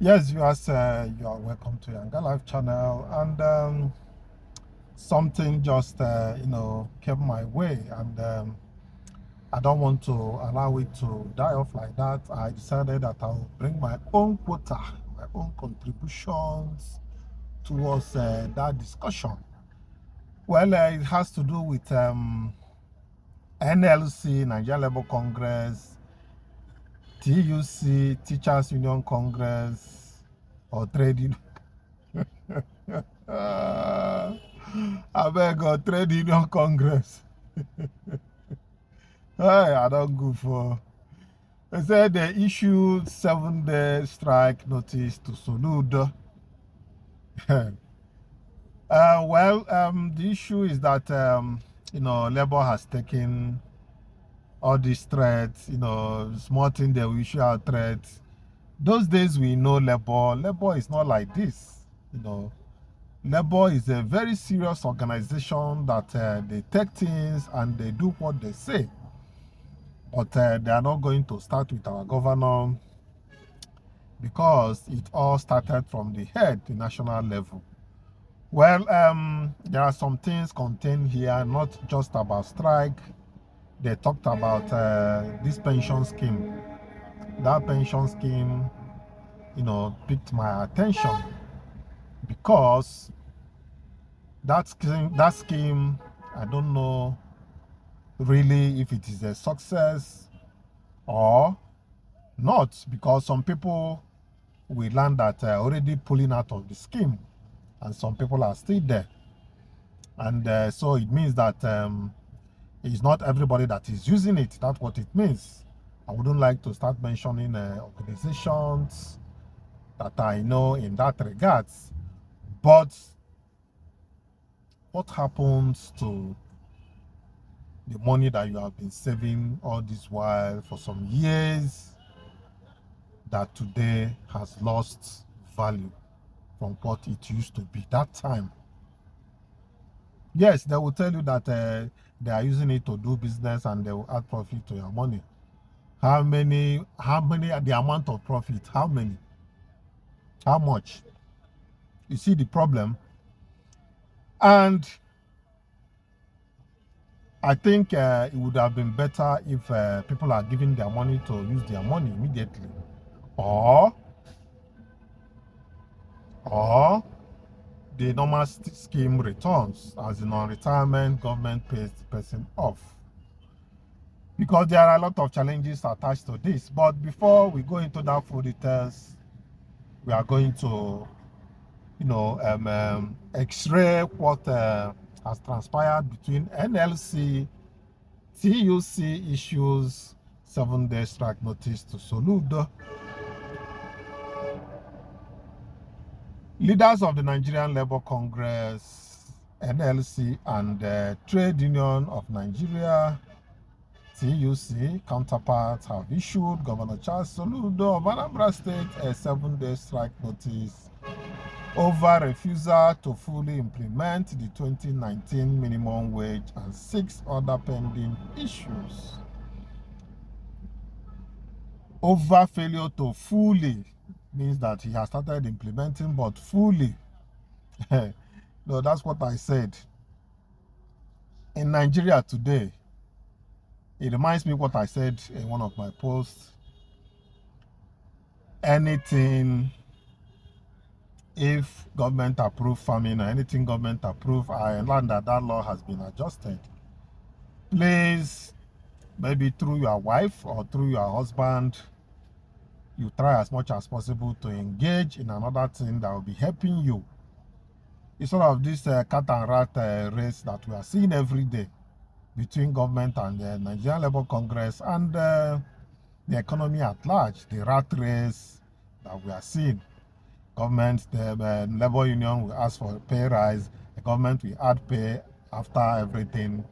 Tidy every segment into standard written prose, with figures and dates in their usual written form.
Yes, viewers, you are welcome to YangaLife channel, and something just came my way, and I don't want to allow it to die off like that. I decided that I'll bring my own quota, my own contributions towards that discussion. Well, it has to do with NLC, Nigeria Labour Congress, TUC, Teachers Union Congress, or Trade Union. I beg God, Trade Union Congress. Hey, I don't go for. They said they issued 7-day strike notice to Soludo. The issue is that Labour has taken all these threats. Small thing they will issue out threats. Those days we know Labour. Labour is not like this. Labour is a very serious organization that they take things and they do what they say. But they are not going to start with our governor because it all started from the head, the national level. Well, there are some things contained here, not just about strike. They talked about this pension scheme. That pension scheme, piqued my attention because that scheme, I don't know really if it is a success or not, because some people we learned that already pulling out of the scheme, and some people are still there. And so it means that it's not everybody that is using it. That's what it means. I wouldn't like to start mentioning organizations that I know in that regards. But what happens to the money that you have been saving all this while for some years that today has lost value from what it used to be that time? Yes, they will tell you that they are using it to do business and they will add profit to your money. How many, the amount of profit, how many, how much? You see the problem? And I think it would have been better if people are giving their money to use their money immediately. Or or the normal scheme returns, as in on retirement, government pays the person off. Because there are a lot of challenges attached to this. But before we go into that full details, we are going to, x-ray what has transpired between NLC, TUC issues 7-day strike notice to Soludo. Leaders of the Nigerian Labour Congress, NLC, and Trade Union of Nigeria, TUC, counterparts have issued Governor Charles Soludo of Anambra State a 7-day strike notice over refusal to fully implement the 2019 minimum wage and 6 other pending issues. Over failure to fully means that he has started implementing, but fully. No, that's what I said. In Nigeria today, it reminds me what I said in one of my posts. Anything, if government approve farming or anything government approve, I learned that that law has been adjusted. Please, maybe through your wife or through your husband, you try as much as possible to engage in another thing that will be helping you. It's sort of this cat and rat race that we are seeing every day between government and the Nigerian Labour Congress and the economy at large, the rat race that we are seeing. Government, the labor union will ask for a pay rise, the government will add pay after everything.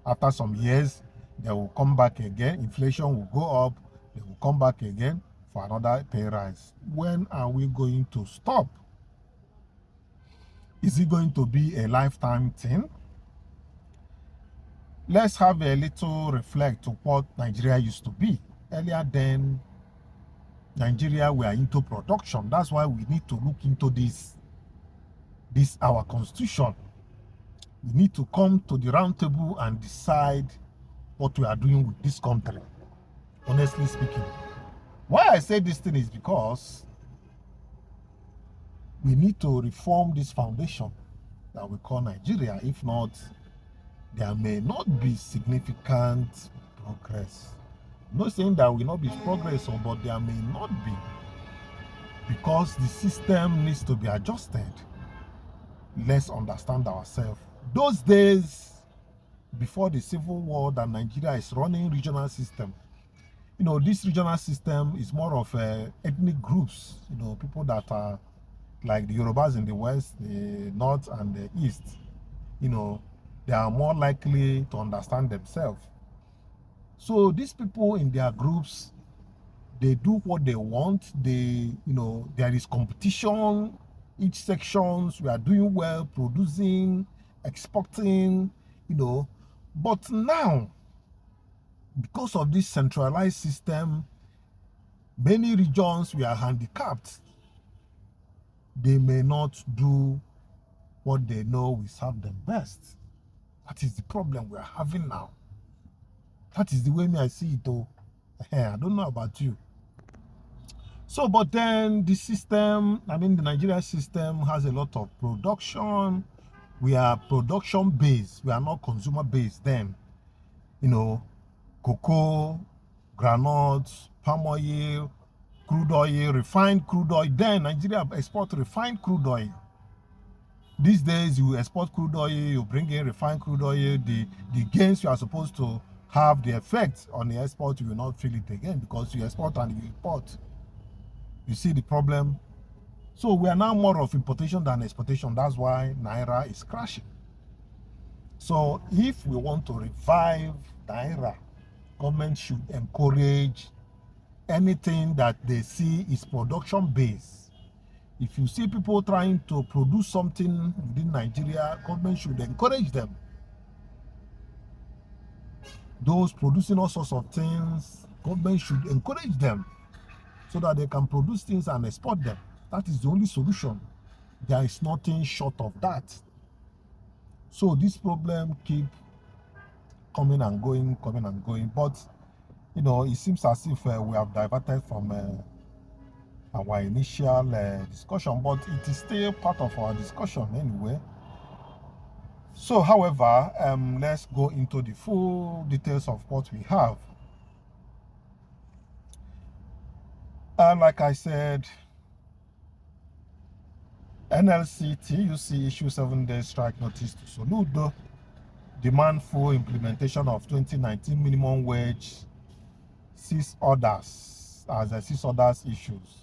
After some years, they will come back again, inflation will go up, they will come back again for another pay rise. When are we going to stop? Is it going to be a lifetime thing? Let's have a little reflect to what Nigeria used to be. Earlier then, Nigeria, we are into production. That's why we need to look into this our constitution. We need to come to the round table and decide what we are doing with this country, honestly speaking. Why I say this thing is because we need to reform this foundation that we call Nigeria. If not, there may not be significant progress. I'm not saying that will not be progress, but there may not be, because the system needs to be adjusted. Let's understand ourselves. Those days before the civil war that Nigeria is running regional system, this regional system is more of ethnic groups, people that are like the Yorubas in the west, the north and the east, they are more likely to understand themselves. So these people in their groups, they do what they want. There is competition. Each sections, we are doing well, producing, exporting, But now, because of this centralized system, many regions we are handicapped. They may not do what they know will serve them best. That is the problem we are having now. That is the way I see it, though. I don't know about you. So, but then the system, the Nigeria system has a lot of production. We are production based. We are not consumer based. Then, cocoa, granules, palm oil, crude oil, refined crude oil. Then Nigeria export refined crude oil. These days, you export crude oil, you bring in refined crude oil. The gains you are supposed to have, the effect on the export, you will not feel it again because you export and you import. You see the problem? So we are now more of importation than exportation. That's why Naira is crashing. So if we want to revive Naira, government should encourage anything that they see is production based. If you see people trying to produce something within Nigeria, government should encourage them. Those producing all sorts of things, government should encourage them so that they can produce things and export them. That is the only solution. There is nothing short of that. So this problem keep coming and going. But, it seems as if we have diverted from our initial discussion, but it is still part of our discussion anyway. So, however, let's go into the full details of what we have. Like I said, NLC TUC issue 7-day strike notice to Soludo, demand full implementation of 2019 minimum wage, 6 others issues.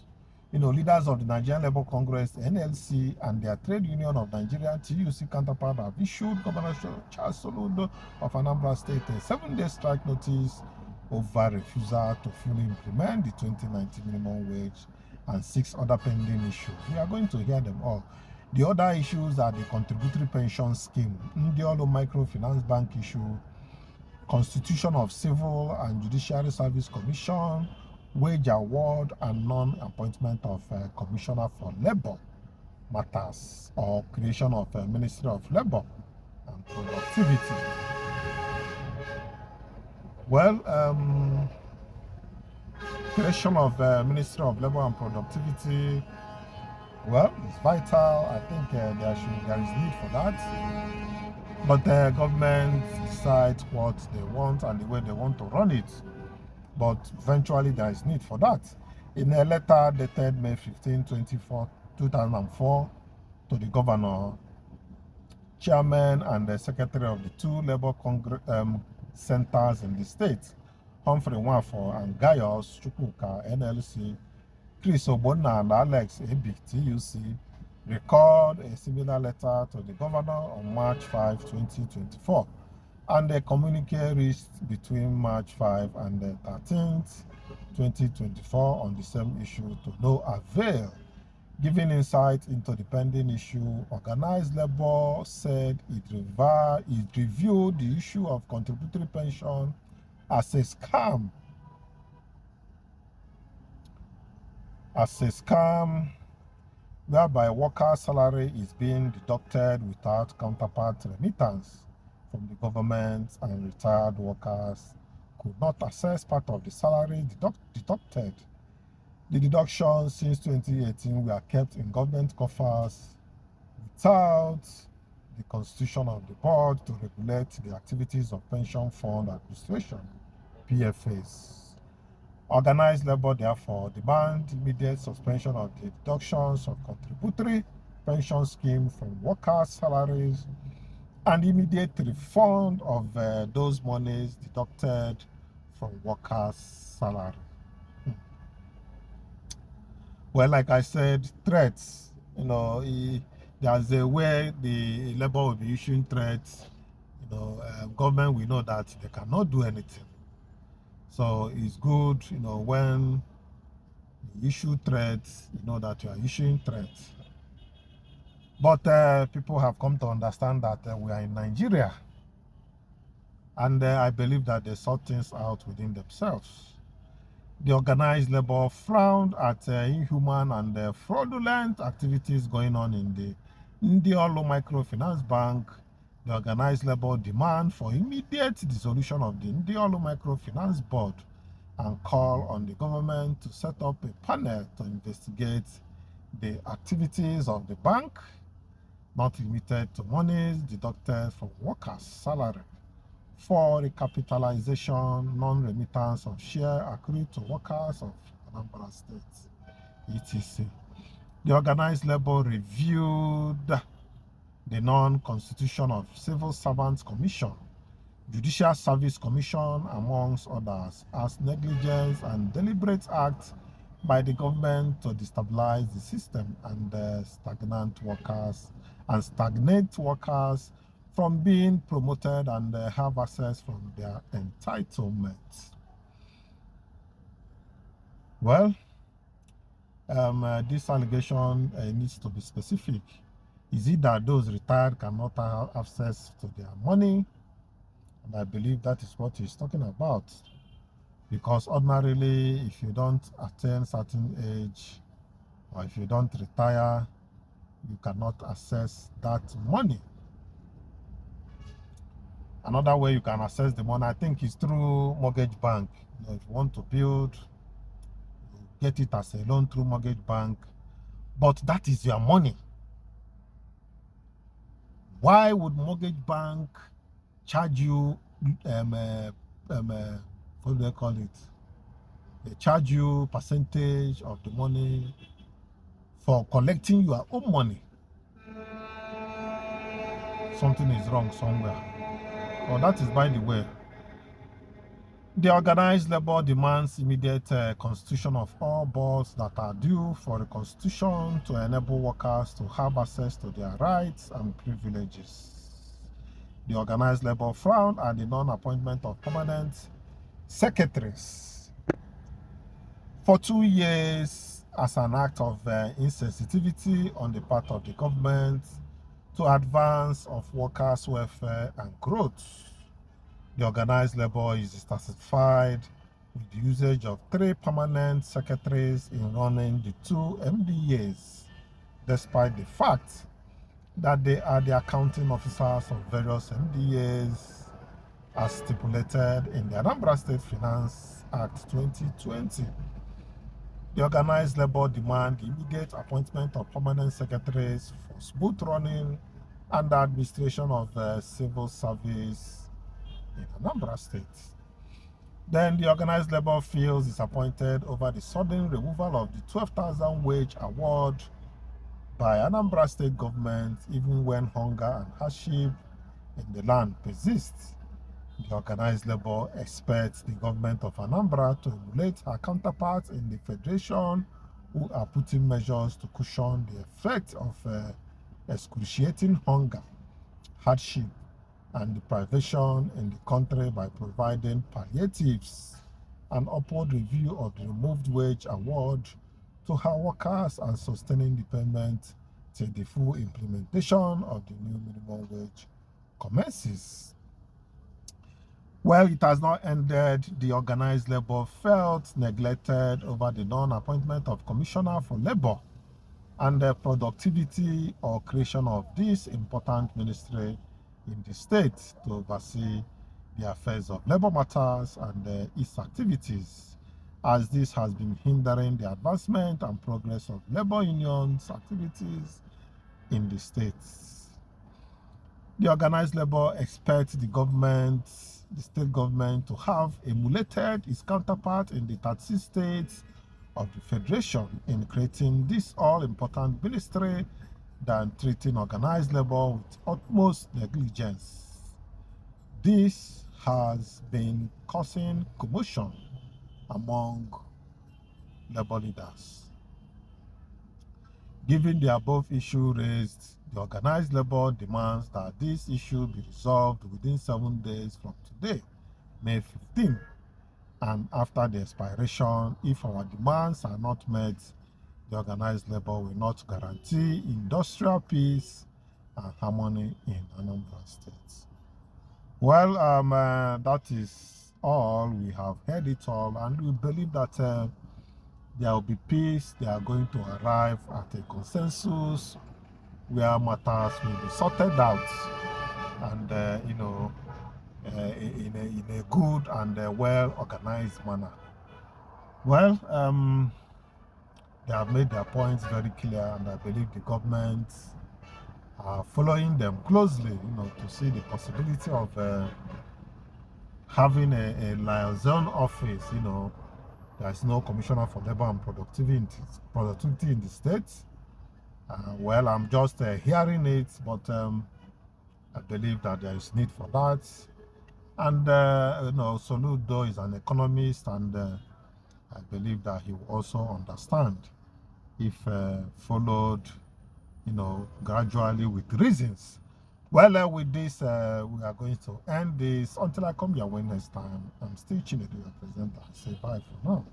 Leaders of the Nigerian Labour Congress, NLC, and their trade union of Nigeria, TUC counterpart, have issued Governor Charles Soludo of Anambra State a 7-day strike notice over refusal to fully implement the 2019 minimum wage and 6 other pending issues. We are going to hear them all. The other issues are the contributory pension scheme, Ndiolo Microfinance Bank issue, Constitution of Civil and Judiciary Service Commission, wage award and non-appointment of Commissioner for Labour Matters, or creation of a Ministry of Labour and Productivity. Well, creation of Ministry of Labour and Productivity, well, it's vital. I think there is need for that. But the government decides what they want and the way they want to run it. But eventually there is need for that. In a letter dated May 15, 2004, to the governor, chairman and the secretary of the 2 labor centers in the state, Humphrey Nwafo and Gaius Chukwuka, NLC, Chris Ogbonna and Alex Ebik, TUC, record a similar letter to the governor on March 5, 2024, and a communique reached between March 5 and the 13th, 2024 on the same issue to no avail. Giving insight into the pending issue, organized labor said it reviewed the issue of contributory pension as a scam. as a scam whereby worker salary is being deducted without counterpart remittance from the government, and retired workers could not access part of the salary deducted. The deductions since 2018 were kept in government coffers without the constitution of the board to regulate the activities of pension fund administration, PFAs. Organized labor, therefore, demand immediate suspension of the deductions of contributory pension scheme from workers' salaries and immediate refund of those monies deducted from workers' salary. Well, like I said, threats, there's a way the labor will be issuing threats. Government will know that they cannot do anything. So it's good, when you issue threats, you know that you are issuing threats. But people have come to understand that we are in Nigeria. And I believe that they sort things out within themselves. The organized labor frowned at inhuman and fraudulent activities going on in the Ndiolo Microfinance Bank. The organized labor demand for immediate dissolution of the Ndiolo Microfinance Board and call on the government to set up a panel to investigate the activities of the bank, not limited to monies deducted from workers' salary, for recapitalization, non-remittance of share accrued to workers of Anambra State, etc. The organized labor reviewed the non-constitution of Civil Servants Commission, Judicial Service Commission, amongst others, as negligence and deliberate act by the government to destabilize the system and stagnate workers from being promoted and have access from their entitlements. Well, this allegation needs to be specific. Is it that those retired cannot have access to their money? And I believe that is what he's talking about. Because ordinarily, if you don't attain certain age, or if you don't retire, you cannot access that money. Another way you can access the money, I think, is through mortgage bank. If you want to build, you get it as a loan through mortgage bank. But that is your money. Why would mortgage bank charge you, what do they call it? They charge you percentage of the money for collecting your own money. Something is wrong somewhere. Well, that is by the way. The organized labor demands immediate constitution of all boards that are due for the constitution to enable workers to have access to their rights and privileges. The organized labor frowned at the non-appointment of permanent secretaries for 2 years as an act of insensitivity on the part of the government to advance of workers' welfare and growth. The organized labor is dissatisfied with the usage of 3 permanent secretaries in running the 2 MDAs, despite the fact that they are the accounting officers of various MDAs as stipulated in the Anambra State Finance Act 2020. The organized labor demand immediate appointment of permanent secretaries for smooth running and the administration of civil service in Anambra State. Then the organized labor feels disappointed over the sudden removal of the 12,000 wage award by Anambra State government, even when hunger and hardship in the land persists. The organized labor expects the government of Anambra to emulate her counterparts in the federation, who are putting measures to cushion the effect of excruciating hunger, hardship, and deprivation in the country by providing palliatives, an upward review of the removed wage award to her workers, and sustaining the payment till the full implementation of the new minimum wage commences. Well, it has not ended. The organized labor felt neglected over the non-appointment of Commissioner for Labor and the productivity or creation of this important ministry in the state to oversee the affairs of labor matters and its activities, as this has been hindering the advancement and progress of labor unions activities in the states. The organized labor expects the state government, to have emulated its counterpart in the 36 states of the Federation in creating this all-important ministry than treating organized labor with utmost negligence. This has been causing commotion among labor leaders. Given the above issue raised, the organized labor demands that this issue be resolved within 7 days from today, May 15, and after the expiration, if our demands are not met, the organized labor will not guarantee industrial peace and harmony in Anambra State. Well, that is all. We have heard it all, and we believe that there will be peace. They are going to arrive at a consensus where matters will be sorted out, and in a good and well organized manner. Well, they have made their points very clear, and I believe the government are following them closely, to see the possibility of having a liaison office. There's no commissioner for labor and productivity in the states. Well, I'm just hearing it, but I believe that there is need for that. And Soludo is an economist, and I believe that he will also understand if followed, gradually with reasons. Well, with this, we are going to end this. Until I come here when next time, I'm still Chinedu, your presenter. Say bye for now.